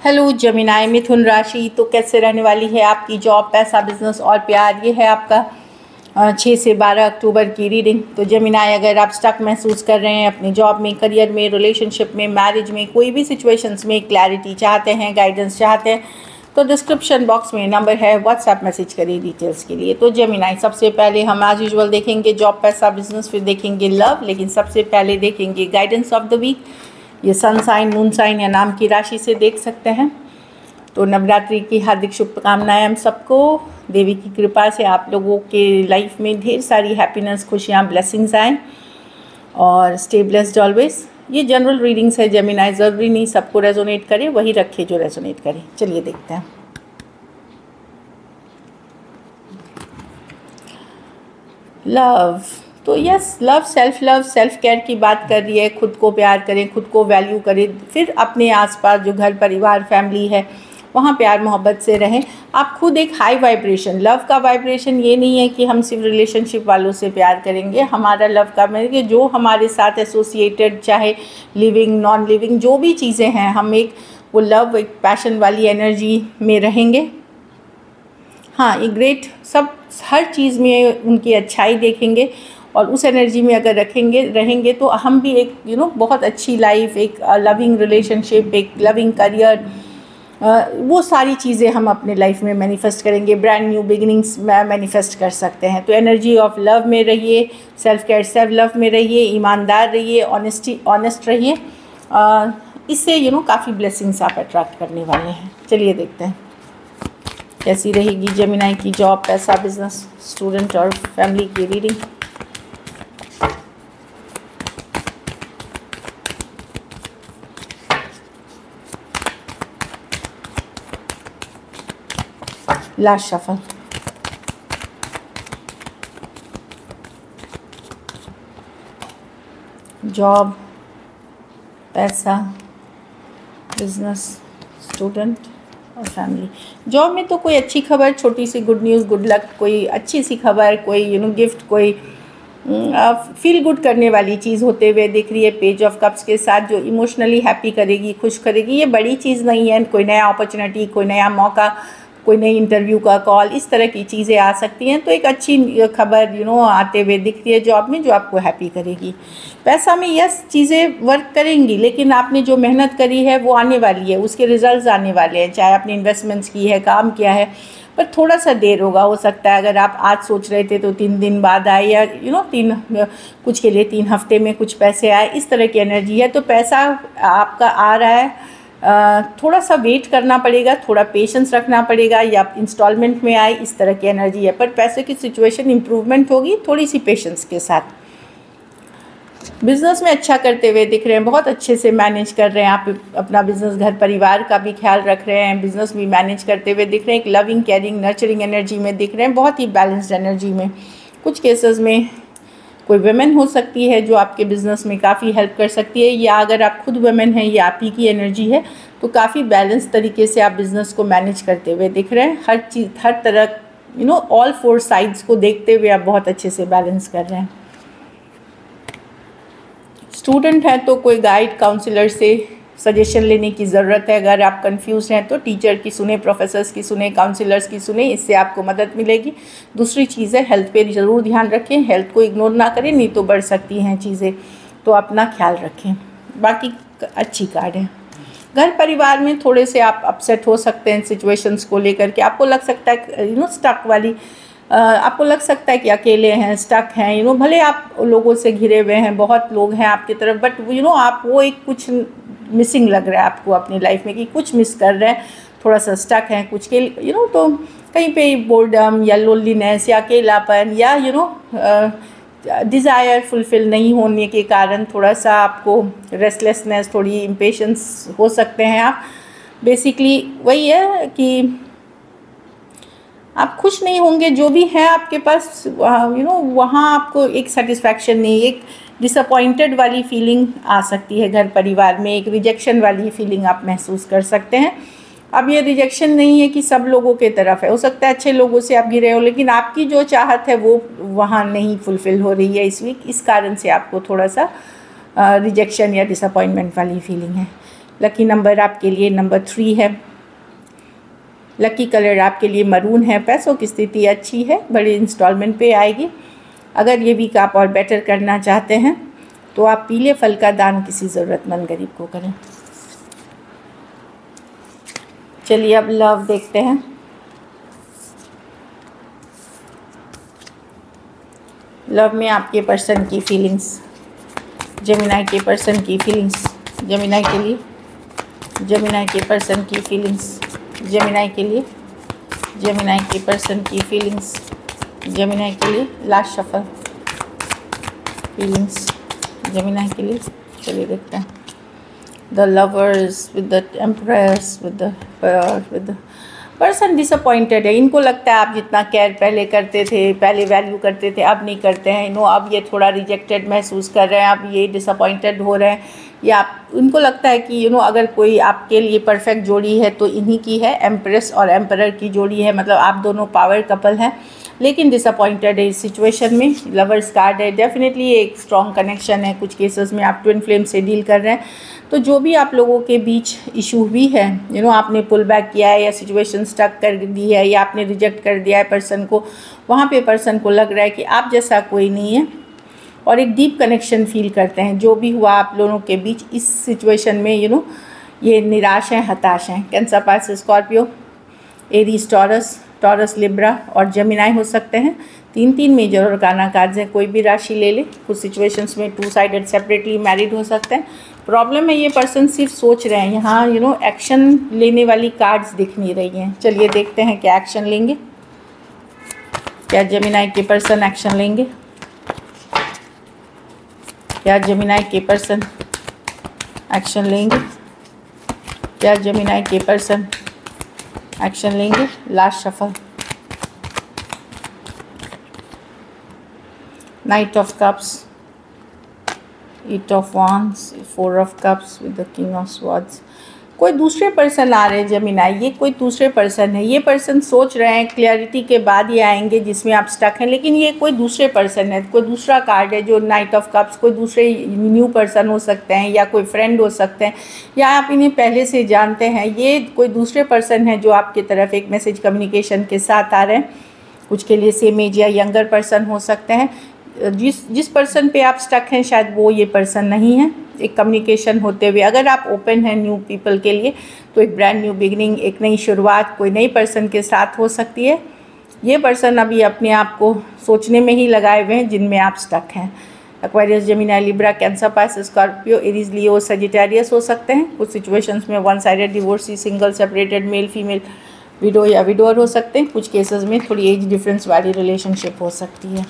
Hello जमिनाई मिथुन राशि, तो कैसे रहने वाली है आपकी जॉब, पैसा, बिजनेस और प्यार। ये है आपका 6 से 12 अक्टूबर की रीडिंग। तो जमिनाई, अगर आप स्टक महसूस कर रहे हैं अपनी जॉब में, करियर में, रिलेशनशिप में, मैरिज में, कोई भी सिचुएशंस में क्लैरिटी चाहते हैं, गाइडेंस चाहते हैं, तो डिस्क्रिप्शन बॉक्स में नंबर है, व्हाट्सएप मैसेज करिए डिटेल्स के लिए। तो जमिनाई, सबसे पहले हम एज यूजुअल देखेंगे जॉब, पैसा, बिजनेस, फिर देखेंगे लव, लेकिन सबसे पहले देखेंगे गाइडेंस ऑफ द वीक। ये सन साइन, मून साइन या नाम की राशि से देख सकते हैं। तो नवरात्रि की हार्दिक शुभकामनाएं हम सबको। देवी की कृपा से आप लोगों के लाइफ में ढेर सारी हैप्पीनेस, खुशियाँ, ब्लेसिंग्स आएँ और स्टे ब्लेस्ड ऑलवेज। ये जनरल रीडिंग्स है जेमिनाई, ज़रूरी नहीं सबको रेजोनेट करे, वही रखे जो रेजोनेट करे। चलिए देखते हैं। लव, तो यस, लव, सेल्फ केयर की बात कर रही है। खुद को प्यार करें, खुद को वैल्यू करें, फिर अपने आसपास जो घर परिवार फैमिली है वहाँ प्यार मोहब्बत से रहें। आप खुद एक हाई वाइब्रेशन, लव का वाइब्रेशन ये नहीं है कि हम सिर्फ रिलेशनशिप वालों से प्यार करेंगे। हमारा लव का मतलब कि जो हमारे साथ एसोसिएटेड, चाहे लिविंग नॉन लिविंग जो भी चीज़ें हैं, हम एक वो लव, एक पैशन वाली एनर्जी में रहेंगे। हाँ, एक ग्रेट, सब हर चीज़ में उनकी अच्छाई देखेंगे और उस एनर्जी में अगर रहेंगे तो हम भी एक बहुत अच्छी लाइफ, एक लविंग रिलेशनशिप, एक लविंग करियर, वो सारी चीज़ें हम अपने लाइफ में मैनिफेस्ट करेंगे। ब्रांड न्यू बिगिनिंग्स मैनिफेस्ट कर सकते हैं। तो एनर्जी ऑफ लव में रहिए, सेल्फ केयर, सेल्फ लव में रहिए, ईमानदार रहिए, ऑनेस्ट रहिए। इससे काफ़ी ब्लेसिंग्स आप अट्रैक्ट करने वाले हैं। चलिए देखते हैं कैसी रहेगी जेमिनाई की जॉब, पैसा, बिजनेस, स्टूडेंट और फैमिली की रीडिंग। Last shuffle. जॉब, पैसा, बिजनेस, स्टूडेंट और फैमिली। जॉब में तो कोई अच्छी खबर, छोटी सी गुड न्यूज़, गुड लक, कोई अच्छी सी खबर, कोई गिफ्ट, कोई फील गुड करने वाली चीज़ होते हुए दिख रही है। पेज ऑफ कप्स के साथ जो इमोशनली हैप्पी करेगी, खुश करेगी। ये बड़ी चीज़ नहीं है, कोई नया अपॉर्चुनिटी, कोई नया मौका, कोई नई इंटरव्यू का कॉल, इस तरह की चीज़ें आ सकती हैं। तो एक अच्छी खबर आते हुए दिख रही है जॉब में, जो आपको हैप्पी करेगी। पैसा में यस, चीज़ें वर्क करेंगी, लेकिन आपने जो मेहनत करी है वो आने वाली है, उसके रिजल्ट्स आने वाले हैं। चाहे आपने इन्वेस्टमेंट्स की है, काम किया है, पर थोड़ा सा देर होगा। हो सकता है अगर आप आज सोच रहे थे तो 3 दिन बाद आए, या कुछ के लिए 3 हफ्ते में कुछ पैसे आए, इस तरह की एनर्जी है। तो पैसा आपका आ रहा है, थोड़ा सा वेट करना पड़ेगा, थोड़ा पेशेंस रखना पड़ेगा, या इंस्टॉलमेंट में आए, इस तरह की एनर्जी है। पर पैसे की सिचुएशन इम्प्रूवमेंट होगी थोड़ी सी पेशेंस के साथ। बिज़नेस में अच्छा करते हुए दिख रहे हैं, बहुत अच्छे से मैनेज कर रहे हैं आप अपना बिज़नेस, घर परिवार का भी ख्याल रख रहे हैं, बिज़नेस भी मैनेज करते हुए दिख रहे हैं। एक लविंग, केयरिंग, नर्चरिंग एनर्जी में दिख रहे हैं, बहुत ही बैलेंस्ड एनर्जी में। कुछ केसेस में कोई वुमेन हो सकती है जो आपके बिज़नेस में काफ़ी हेल्प कर सकती है, या अगर आप खुद वुमेन हैं, ये आप ही की एनर्जी है, तो काफ़ी बैलेंस तरीके से आप बिज़नेस को मैनेज करते हुए दिख रहे हैं। हर चीज़, हर तरह ऑल 4 साइड्स को देखते हुए आप बहुत अच्छे से बैलेंस कर रहे हैं। स्टूडेंट है तो कोई गाइड, काउंसलर से सजेशन लेने की ज़रूरत है। अगर आप कंफ्यूज हैं तो टीचर की सुने, प्रोफेसर्स की सुने, काउंसलर्स की सुने, इससे आपको मदद मिलेगी। दूसरी चीज़ है, हेल्थ पे ज़रूर ध्यान रखें, हेल्थ को इग्नोर ना करें, नहीं तो बढ़ सकती हैं चीज़ें, तो अपना ख्याल रखें। बाकी अच्छी कार्ड है। घर परिवार में थोड़े से आप अपसेट हो सकते हैं सिचुएशंस को लेकर के। आपको लग सकता है स्टक वाली, आपको लग सकता है कि अकेले हैं, स्टक हैं, भले आप लोगों से घिरे हुए हैं, बहुत लोग हैं आपकी तरफ, बट आप वो एक कुछ मिसिंग लग रहा है आपको अपनी लाइफ में, कि कुछ मिस कर रहे हैं, थोड़ा सा स्टक हैं कुछ के तो कहीं पे बोर्डम या लोनलीनेस या अकेलापन या डिज़ायर फुलफ़िल नहीं होने के कारण थोड़ा सा आपको रेस्टलेसनेस, थोड़ी इम्पेशेंस हो सकते हैं आप। बेसिकली वही है कि आप खुश नहीं होंगे जो भी है आपके पास, वहाँ आपको एक सेटिस्फैक्शन नहीं, एक डिसअपॉइंटेड वाली फीलिंग आ सकती है। घर परिवार में एक रिजेक्शन वाली फीलिंग आप महसूस कर सकते हैं। अब ये रिजेक्शन नहीं है कि सब लोगों के तरफ है, हो सकता है अच्छे लोगों से आप घिरे हो, लेकिन आपकी जो चाहत है वो वहाँ नहीं फुलफ़िल हो रही है इस कारण से आपको थोड़ा सा रिजेक्शन या डिसअपॉइंटमेंट वाली फीलिंग है। लकी नंबर आपके लिए नंबर 3 है। लकी कलर आपके लिए मरून है। पैसों की स्थिति अच्छी है, बड़े इंस्टॉलमेंट पे आएगी। अगर ये वीक आप और बेटर करना चाहते हैं तो आप पीले फल का दान किसी ज़रूरतमंद गरीब को करें। चलिए अब लव देखते हैं। लव में आपके पर्सन की फीलिंग्स, जेमिनी के पर्सन की फीलिंग्स, जेमिनी के लिए, जेमिनी के पर्सन की फीलिंग्स, जेमिनी के लिए, जेमिनी के पर्सन की फीलिंग्स, जेमिनी के लिए। लास्ट शफल फीलिंग्स जेमिनी के लिए। चलिए देखते हैं। The lovers with the empress with the person disappointed है। इनको लगता है आप जितना केयर पहले करते थे, पहले वैल्यू करते थे, अब नहीं करते हैं। अब ये थोड़ा रिजेक्टेड महसूस कर रहे हैं, अब ये डिसअपॉइंटेड हो रहे हैं। या उनको लगता है कि अगर कोई आपके लिए परफेक्ट जोड़ी है तो इन्हीं की है। एम्प्रेस और एम्परर की जोड़ी है, मतलब आप दोनों पावर कपल हैं, लेकिन डिसअपॉइंटेड है इस सिचुएशन में। लवर्स कार्ड है। डेफिनेटली एक स्ट्रॉन्ग कनेक्शन है। कुछ केसेस में आप ट्विन फ्लेम से डील कर रहे हैं, तो जो भी आप लोगों के बीच इशू भी है, आपने पुल बैक किया है या सिचुएशन स्टक कर दी है या आपने रिजेक्ट कर दिया है पर्सन को, वहाँ पे पर्सन को लग रहा है कि आप जैसा कोई नहीं है और एक डीप कनेक्शन फील करते हैं। जो भी हुआ आप लोगों के बीच इस सिचुएशन में ये निराश हैं, हताश हैं। Cancer, Pisces, Scorpio, Aries, taurus, Libra और जेमिनी हो सकते हैं। 3 मेजर और गाना कार्ड्स हैं। कोई भी राशि ले ले। कुछ सिचुएशंस में 2 साइडेड सेपरेटली मैरिड हो सकते हैं। प्रॉब्लम है ये पर्सन सिर्फ सोच रहे हैं। यहाँ एक्शन लेने वाली कार्ड्स दिख नहीं रही हैं। चलिए देखते हैं क्या एक्शन लेंगे। क्या जेमिनी के पर्सन एक्शन लेंगे? क्या जेमिनी के पर्सन एक्शन लेंगे? क्या जेमिनी के पर्सन एक्शन लेंगे? Last shuffle night of cups, 8 of wands, 4 of cups with the king of swords. कोई दूसरे पर्सन आ रहे हैं जेमिनी। ये कोई दूसरे पर्सन है। ये पर्सन सोच रहे हैं, क्लैरिटी के बाद ये आएंगे जिसमें आप स्टक हैं, लेकिन ये कोई दूसरे पर्सन है। कोई दूसरा कार्ड है जो नाइट ऑफ कप्स। कोई दूसरे न्यू पर्सन हो सकते हैं या कोई फ्रेंड हो सकते हैं या आप इन्हें पहले से जानते हैं। ये कोई दूसरे पर्सन है जो आपकी तरफ एक मैसेज कम्युनिकेशन के साथ आ रहे हैं। कुछ के लिए सेम एज या यंगर पर्सन हो सकते हैं। जिस पर्सन पे आप स्टक हैं शायद वो ये पर्सन नहीं है। एक कम्युनिकेशन होते हुए अगर आप ओपन हैं न्यू पीपल के लिए तो एक ब्रांड न्यू बिगनिंग, एक नई शुरुआत कोई नई पर्सन के साथ हो सकती है। ये पर्सन अभी अपने आप को सोचने में ही लगाए हुए हैं जिनमें आप स्टक हैं। Aquarius, Gemini, Libra, Cancer, Pisces, Scorpio, Aries, Leo, Sagittarius हो सकते हैं। कुछ सिचुएशंस में 1 sided divorcee, single, separated, male female, widow या विडोअर हो सकते हैं। कुछ केसेस में थोड़ी एज डिफरेंस वाली रिलेशनशिप हो सकती है।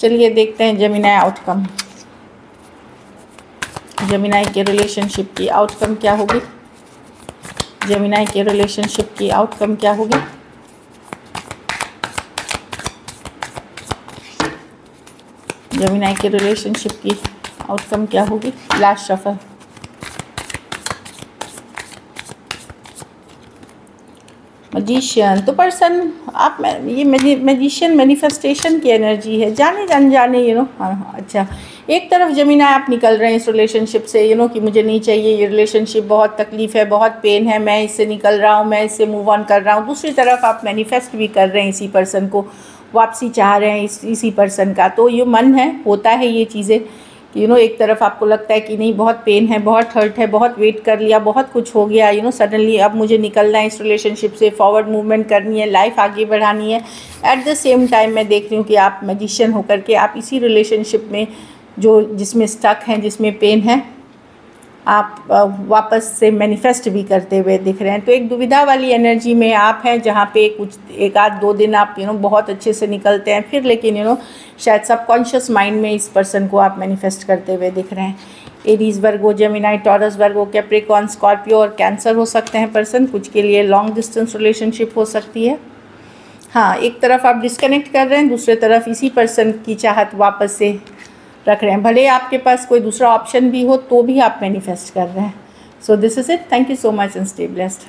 चलिए देखते हैं जेमिनी आउटकम। जेमिनी के रिलेशनशिप की आउटकम क्या होगी? जेमिनी के रिलेशनशिप की आउटकम क्या होगी? जेमिनी के रिलेशनशिप की आउटकम क्या होगी? Last shuffle magician. तो पर्सन आप ये मैजिशियन मैनिफेस्टेशन की एनर्जी है। जाने अनजाने अच्छा, एक तरफ जेमिनी आप निकल रहे हैं इस रिलेशनशिप से कि मुझे नहीं चाहिए ये रिलेशनशिप, बहुत तकलीफ़ है, बहुत पेन है, मैं इससे निकल रहा हूँ, मैं इससे मूव ऑन कर रहा हूँ। दूसरी तरफ आप मैनिफेस्ट भी कर रहे हैं इसी पर्सन को, वापसी चाह रहे हैं इसी पर्सन का। तो ये मन है, होता है ये चीज़ें कि एक तरफ आपको लगता है कि नहीं बहुत पेन है, बहुत हर्ट है, बहुत वेट कर लिया, बहुत कुछ हो गया, सडनली अब मुझे निकलना है इस रिलेशनशिप से, फॉरवर्ड मूवमेंट करनी है, लाइफ आगे बढ़ानी है। एट द सेम टाइम मैं देख रही हूँ कि आप मैजिशियन होकर के आप इसी रिलेशनशिप में जिसमें स्टक हैं, जिसमें पेन है, आप वापस से मैनिफेस्ट भी करते हुए दिख रहे हैं। तो एक दुविधा वाली एनर्जी में आप हैं जहाँ पे कुछ 1-2 दिन आप बहुत अच्छे से निकलते हैं, फिर लेकिन शायद सबकॉन्शियस माइंड में इस पर्सन को आप मैनिफेस्ट करते हुए दिख रहे हैं। एरीज, वर्गो, जेमिनी, टॉरस, वर्गो, कैप्रिकॉर्न, स्कॉर्पियो और कैंसर हो सकते हैं पर्सन। कुछ के लिए लॉन्ग डिस्टेंस रिलेशनशिप हो सकती है। हाँ, एक तरफ आप डिस्कनेक्ट कर रहे हैं, दूसरे तरफ इसी पर्सन की चाहत वापस से रख रहे हैं। भले आपके पास कोई दूसरा ऑप्शन भी हो तो भी आप मैनिफेस्ट कर रहे हैं। So this is it. Thank you so much and stay blessed.